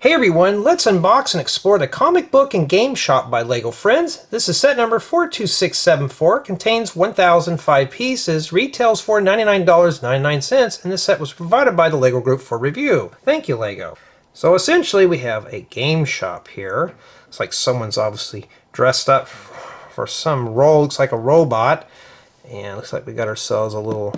Hey everyone, let's unbox and explore the comic book and game shop by LEGO Friends. This is set number 42674, contains 1,005 pieces, retails for $99.99, and this set was provided by the LEGO Group for review. Thank you, LEGO. So essentially we have a game shop here. It's like someone's obviously dressed up for some role. Looks like a robot. And looks like we got ourselves a little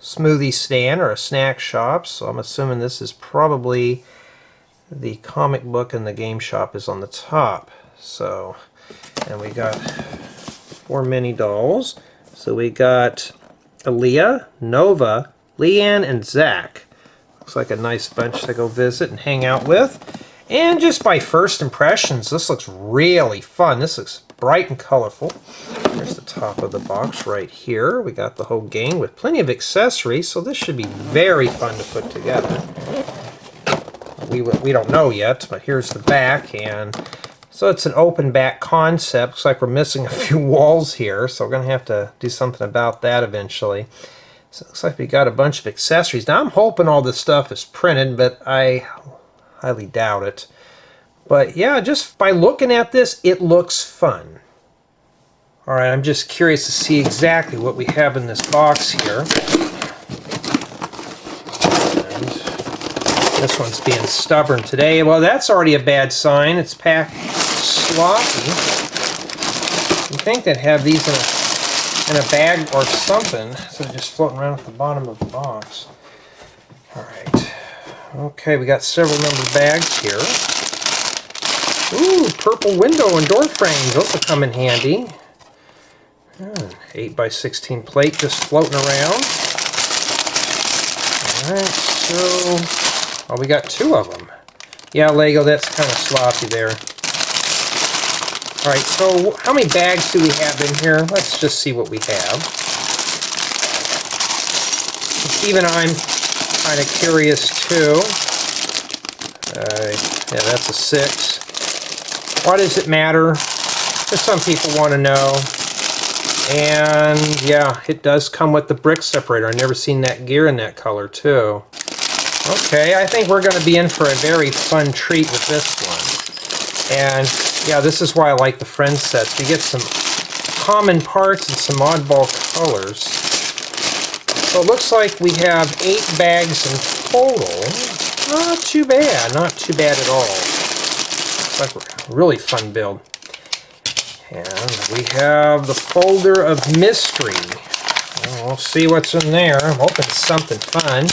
smoothie stand or a snack shop. So I'm assuming this is probably the comic book and the game shop is on the top. So, and we got 4 mini dolls. So we got Aliya, Nova, Liann, and Zach. Looks like a nice bunch to go visit and hang out with. And just by first impressions, this looks really fun. This looks bright and colorful. There's the top of the box right here. We got the whole gang with plenty of accessories, so this should be very fun to put together. We don't know yet, but here's the back, and so it's an open back concept. Looks like we're missing a few walls here, so we're going to have to do something about that eventually. So it looks like we got a bunch of accessories. Now I'm hoping all this stuff is printed, but I highly doubt it. But yeah, just by looking at this, it looks fun. Alright, I'm just curious to see exactly what we have in this box here. This one's being stubborn today. Well, that's already a bad sign. It's packed sloppy. You'd think they'd have these in a bag or something, instead of just floating around at the bottom of the box. Alright. Okay, we got several numbered bags here. Ooh, purple window and door frames. Those will come in handy. 8x16 plate just floating around. Alright, so oh, we got 2 of them. Yeah, Lego, that's kind of sloppy there. Alright, so how many bags do we have in here? Let's just see what we have. Even I'm kind of curious too. Yeah, that's a 6. Why does it matter? Just some people want to know. And yeah, it does come with the Brick Separator. I've never seen that gear in that color too. Okay, I think we're going to be in for a very fun treat with this one. And yeah, this is why I like the Friends sets. We get some common parts and some oddball colors. So it looks like we have 8 bags in total. Not too bad, not too bad at all. Looks like a really fun build. And we have the folder of mystery. Well, we'll see what's in there. I'm hoping it's something fun.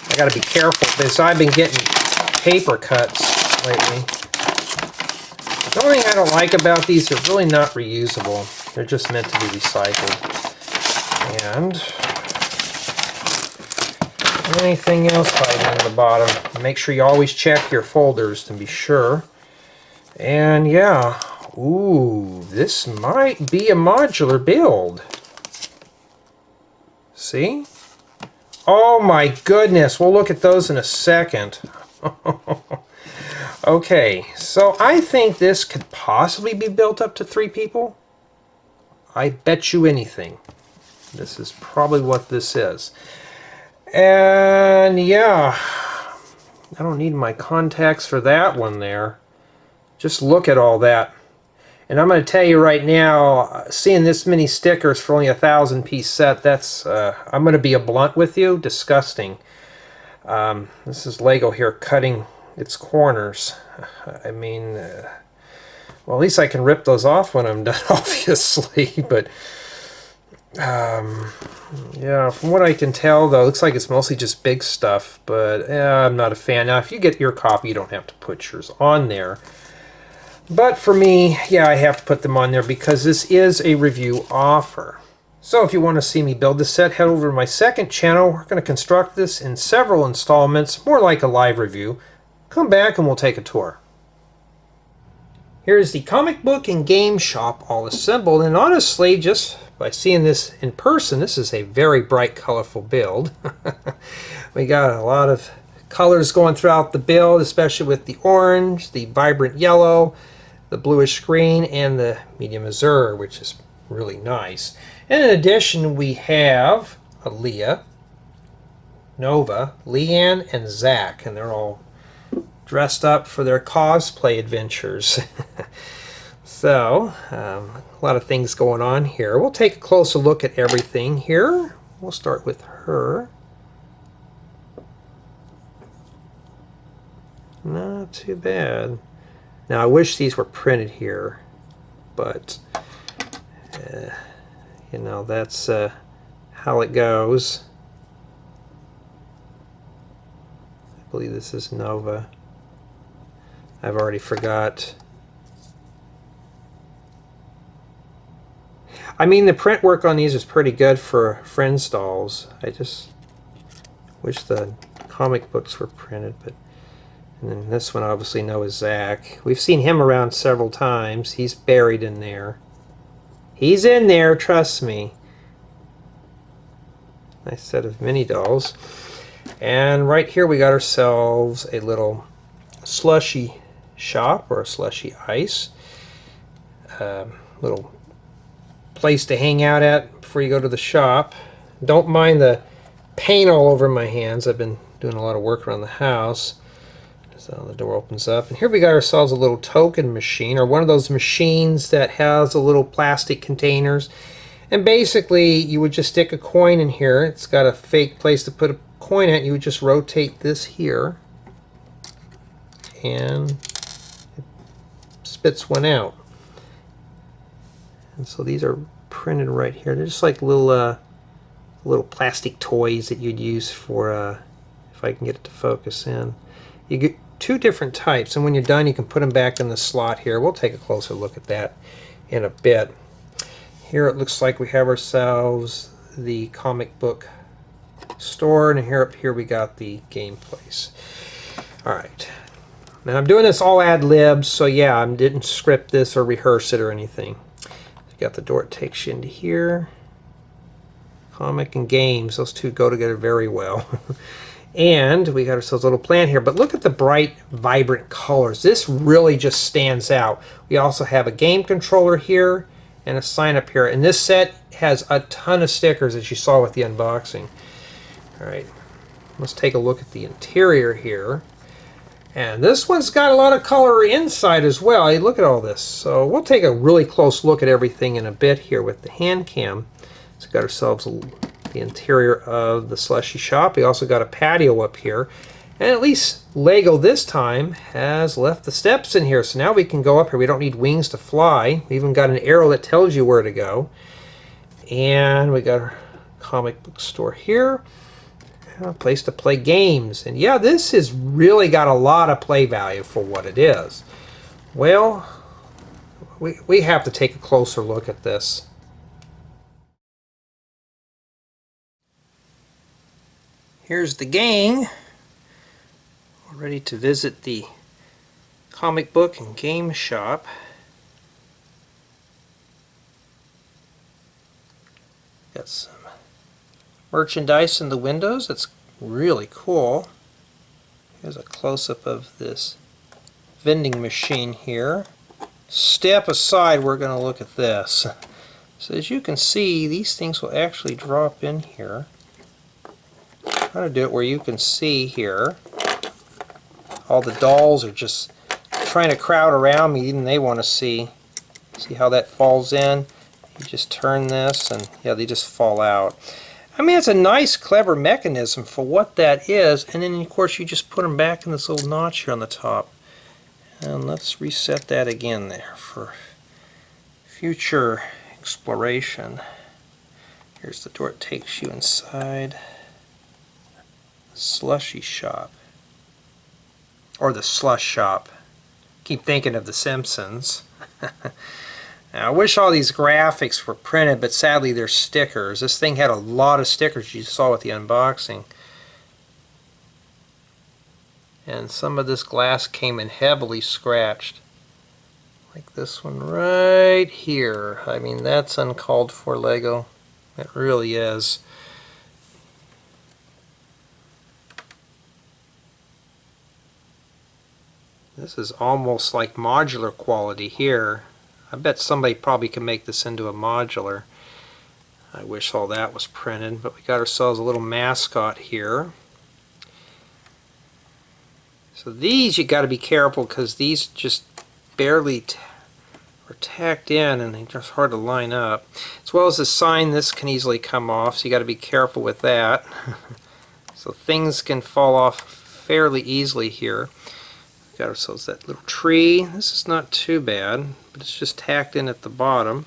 I gotta be careful because I've been getting paper cuts lately. The only thing I don't like about these, they're really not reusable. They're just meant to be recycled. And anything else hiding in the bottom. Make sure you always check your folders to be sure. And yeah, ooh, this might be a modular build. See? Oh my goodness, we'll look at those in a second. Okay, so I think this could possibly be built up to 3 people. I bet you anything. This is probably what this is. And yeah, I don't need my contacts for that one there. Just look at all that. And I'm going to tell you right now, seeing this many stickers for only a 1,000-piece set, that's, I'm going to be blunt with you, disgusting. This is Lego here cutting its corners. I mean, well, at least I can rip those off when I'm done, obviously. But, yeah, from what I can tell, though, it looks like it's mostly just big stuff. But I'm not a fan. Now, if you get your copy, you don't have to put yours on there. But for me, yeah, I have to put them on there because this is a review offer. So if you want to see me build this set, head over to my second channel. We're going to construct this in several installments, more like a live review. Come back and we'll take a tour. Here's the comic book and game shop all assembled, and honestly, just by seeing this in person, this is a very bright, colorful build. We got a lot of colors going throughout the build, especially with the orange, the vibrant yellow, the bluish green, and the medium azure, which is really nice. And in addition, we have Aliya, Nova, Liann, and Zach, and they're all dressed up for their cosplay adventures. So, a lot of things going on here. We'll take a closer look at everything here. We'll start with her. Not too bad. Now, I wish these were printed here, but, you know, that's how it goes. I believe this is Nova. I've already forgot. I mean, the print work on these is pretty good for Friends dolls. I just wish the comic books were printed. But and then this one, obviously, Noah Zach. We've seen him around several times. He's buried in there. He's in there, trust me. Nice set of mini dolls. And right here we got ourselves a little slushy shop, or a slushy ice. Little place to hang out at before you go to the shop. Don't mind the paint all over my hands. I've been doing a lot of work around the house. So the door opens up, and here we got ourselves a little token machine, or one of those machines that has a little plastic containers. And basically you would just stick a coin in here. It's got a fake place to put a coin at. You would just rotate this here and it spits one out. And so these are printed right here. They're just like little plastic toys that you'd use for, if I can get it to focus in. You get two different types, and when you're done you can put them back in the slot here. We'll take a closer look at that in a bit. Here it looks like we have ourselves the comic book store, and here up here we got the game place. Alright. Now I'm doing this all ad libs, so yeah, I didn't script this or rehearse it or anything. Got the door, it takes you into here. Comic and games, those two go together very well. And we got ourselves a little plant here, but look at the bright, vibrant colors. This really just stands out. We also have a game controller here and a sign up here, and this set has a ton of stickers, as you saw with the unboxing. Alright, let's take a look at the interior here. And this one's got a lot of color inside as well. Hey, look at all this. So we'll take a really close look at everything in a bit here with the hand cam. So we got ourselves the interior of the Slushy shop. We also got a patio up here. And at least Lego this time has left the steps in here. So now we can go up here. We don't need wings to fly. We even got an arrow that tells you where to go. And we got our comic book store here. A place to play games. And yeah, this has really got a lot of play value for what it is. Well, we have to take a closer look at this. Here's the gang. We're ready to visit the comic book and game shop. Got some merchandise in the windows. That's really cool. Here's a close-up of this vending machine here. Step aside, we're going to look at this. So as you can see, these things will actually drop in here. I'm going to do it where you can see here. All the dolls are just trying to crowd around me, even they want to see how that falls in. You just turn this and yeah, they just fall out. I mean, it's a nice, clever mechanism for what that is, and then of course you just put them back in this little notch here on the top. And let's reset that again there for future exploration. Here's the door, it takes you inside the Slushy shop, or the Slush shop. Keep thinking of The Simpsons. Now, I wish all these graphics were printed, but sadly they're stickers. This thing had a lot of stickers you saw with the unboxing. And some of this glass came in heavily scratched. Like this one right here. I mean, that's uncalled for, Lego. It really is. This is almost like modular quality here. I bet somebody probably can make this into a modular. I wish all that was printed, but we got ourselves a little mascot here. So these you got to be careful because these just barely are tacked in and they're just hard to line up. As well as the sign, this can easily come off, so you got to be careful with that. So things can fall off fairly easily here. Got ourselves that little tree. This is not too bad, but it's just tacked in at the bottom.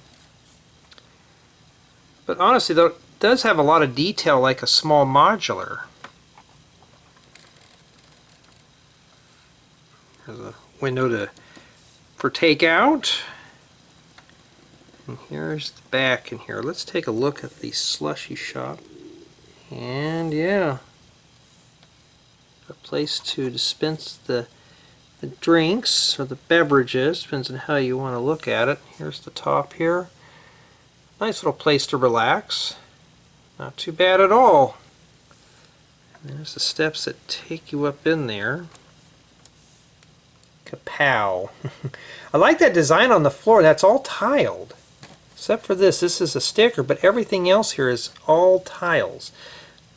But honestly, though, it does have a lot of detail like a small modular. There's a window for takeout. And here's the back in here. Let's take a look at the Slushy shop. And yeah, a place to dispense the drinks or the beverages, depends on how you want to look at it. Here's the top here. Nice little place to relax. Not too bad at all. And there's the steps that take you up in there. Kapow. I like that design on the floor. That's all tiled. Except for this. This is a sticker, but everything else here is all tiles.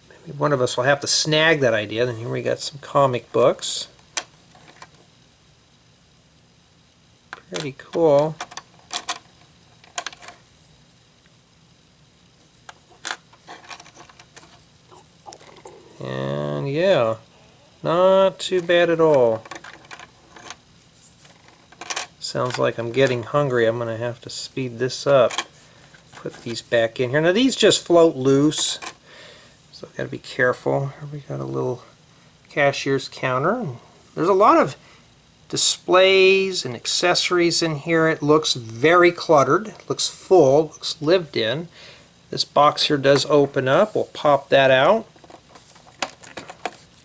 Maybe one of us will have to snag that idea. Then here we got some comic books. Pretty cool. And yeah, not too bad at all. Sounds like I'm getting hungry. I'm going to have to speed this up. Put these back in here. Now these just float loose, so I've got to be careful. Here we got a little cashier's counter. There's a lot of displays and accessories in here. It looks very cluttered. It looks full. It looks lived in. This box here does open up. We'll pop that out.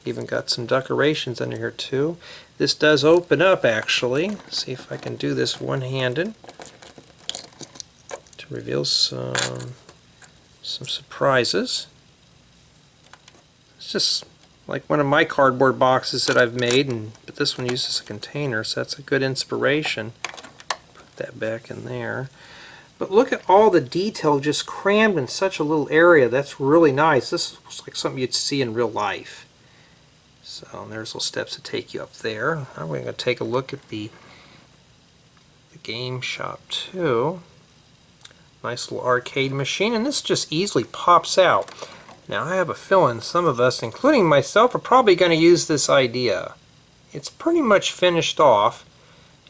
Even got some decorations under here too. This does open up actually. See if I can do this one-handed to reveal some surprises. It's just like one of my cardboard boxes that I've made, but this one uses a container, so that's a good inspiration. Put that back in there. But look at all the detail just crammed in such a little area. That's really nice. This looks like something you'd see in real life. So there's little steps to take you up there. Now we're going to take a look at the game shop too. Nice little arcade machine, and this just easily pops out. Now I have a feeling some of us, including myself, are probably going to use this idea. It's pretty much finished off,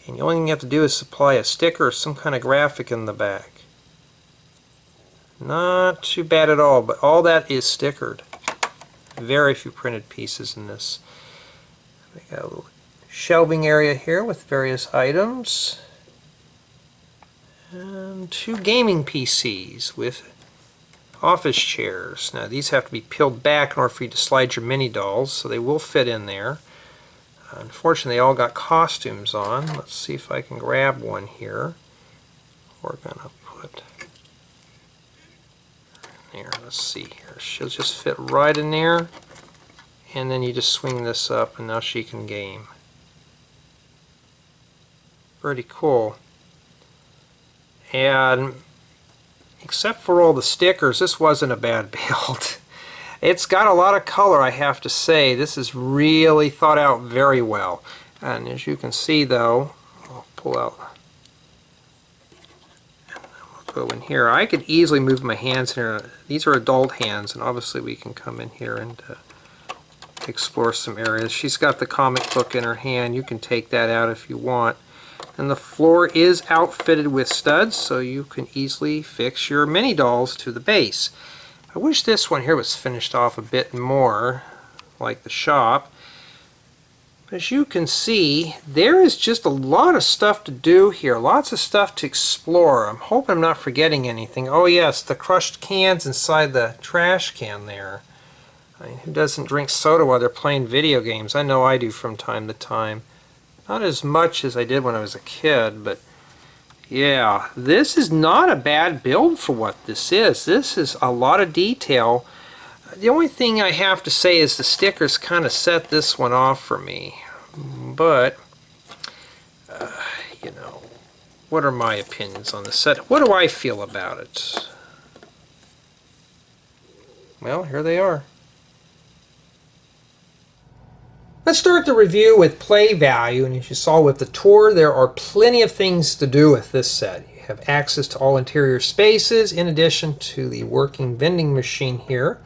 and the only thing you have to do is supply a sticker or some kind of graphic in the back. Not too bad at all, but all that is stickered. Very few printed pieces in this. We got a little shelving area here with various items. And 2 gaming PCs with office chairs. Now these have to be peeled back in order for you to slide your mini dolls, so they will fit in there. Unfortunately, they all got costumes on. Let's see if I can grab one here. We're going to put there. Let's see here. She'll just fit right in there, and then you just swing this up, and now she can game. Pretty cool. And except for all the stickers, this wasn't a bad build. It's got a lot of color, I have to say. This is really thought out very well. And as you can see though, I'll pull out, and then we'll go in here. I could easily move my hands here. These are adult hands, and obviously we can come in here and explore some areas. She's got the comic book in her hand. You can take that out if you want. And the floor is outfitted with studs, so you can easily fix your mini dolls to the base. I wish this one here was finished off a bit more, like the shop. But as you can see, there is just a lot of stuff to do here, lots of stuff to explore. I'm hoping I'm not forgetting anything. Oh yes, the crushed cans inside the trash can there. I mean, who doesn't drink soda while they're playing video games? I know I do from time to time. Not as much as I did when I was a kid, but yeah, this is not a bad build for what this is. This is a lot of detail. The only thing I have to say is the stickers kind of set this one off for me. But, you know, what are my opinions on the set? What do I feel about it? Well, here they are. Let's start the review with play value, and as you saw with the tour, there are plenty of things to do with this set. You have access to all interior spaces in addition to the working vending machine here,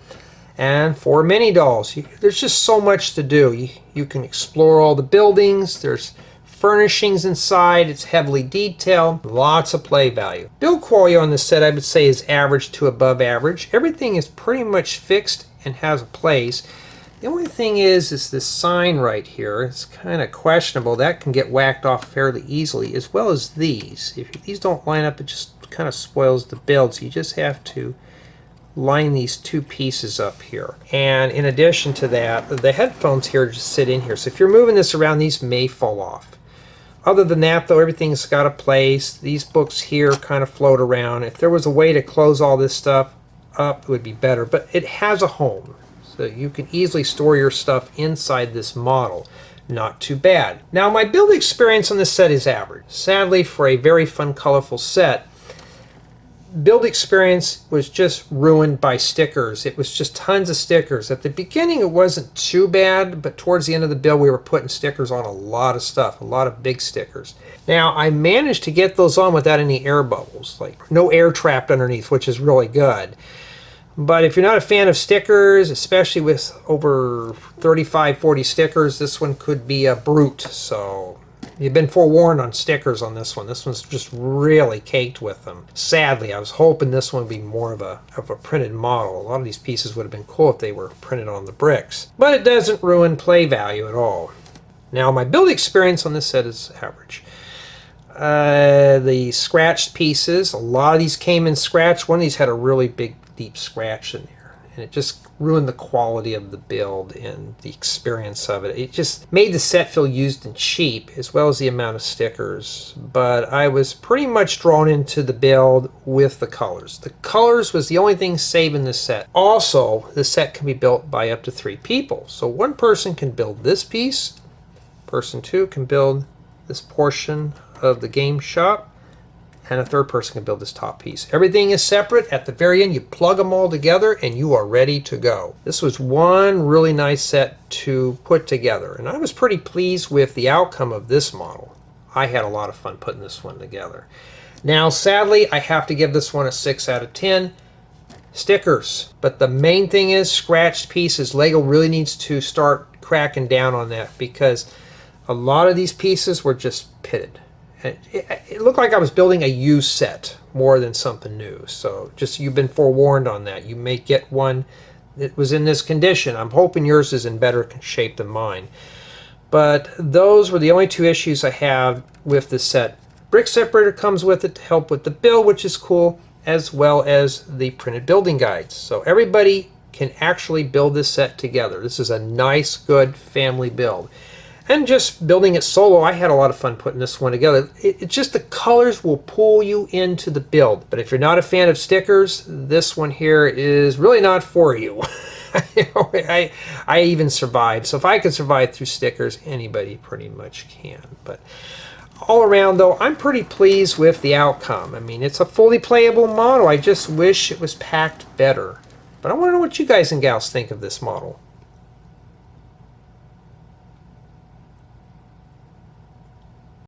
and 4 mini dolls. There's just so much to do. You can explore all the buildings, there's furnishings inside, it's heavily detailed, lots of play value. Build quality on this set I would say is average to above average. Everything is pretty much fixed and has a place. The only thing is this sign right here. It's kind of questionable. That can get whacked off fairly easily, as well as these. If these don't line up, it just kind of spoils the build. So you just have to line these 2 pieces up here. And in addition to that, the headphones here just sit in here. So if you're moving this around, these may fall off. Other than that, though, everything's got a place. These books here kind of float around. If there was a way to close all this stuff up, it would be better. But it has a home. So you can easily store your stuff inside this model. Not too bad. Now my build experience on this set is average. Sadly, for a very fun, colorful set, build experience was just ruined by stickers. It was just tons of stickers. At the beginning it wasn't too bad, but towards the end of the build we were putting stickers on a lot of stuff, a lot of big stickers. Now I managed to get those on without any air bubbles, like no air trapped underneath, which is really good. But if you're not a fan of stickers, especially with over 35, 40 stickers, this one could be a brute. So you've been forewarned on stickers on this one. This one's just really caked with them. Sadly, I was hoping this one would be more of a printed model. A lot of these pieces would have been cool if they were printed on the bricks. But it doesn't ruin play value at all. Now my build experience on this set is average. The scratched pieces, a lot of these came in scratch. One of these had a really big deep scratch in there, and it just ruined the quality of the build and the experience of it. It just made the set feel used and cheap, as well as the amount of stickers. But I was pretty much drawn into the build with the colors. The colors was the only thing saving the set. Also, the set can be built by up to 3 people. So one person can build this piece, person 2 can build this portion of the game shop, and a third person can build this top piece. Everything is separate. At the very end, you plug them all together and you are ready to go. This was one really nice set to put together, and I was pretty pleased with the outcome of this model. I had a lot of fun putting this one together. Now, sadly, I have to give this one a 6 out of 10. Stickers. But the main thing is scratched pieces. Lego really needs to start cracking down on that, because a lot of these pieces were just pitted. It looked like I was building a used set more than something new. So just, you've been forewarned on that. You may get one that was in this condition. I'm hoping yours is in better shape than mine. But those were the only 2 issues I have with the set. Brick Separator comes with it to help with the build, which is cool, as well as the printed building guides. So everybody can actually build this set together. This is a nice, good family build. And just building it solo, I had a lot of fun putting this one together. It's just the colors will pull you into the build. But if you're not a fan of stickers, this one here is really not for you. I even survived. So if I could survive through stickers, anybody pretty much can. But all around, though, I'm pretty pleased with the outcome. I mean, it's a fully playable model. I just wish it was packed better. But I want to know what you guys and gals think of this model.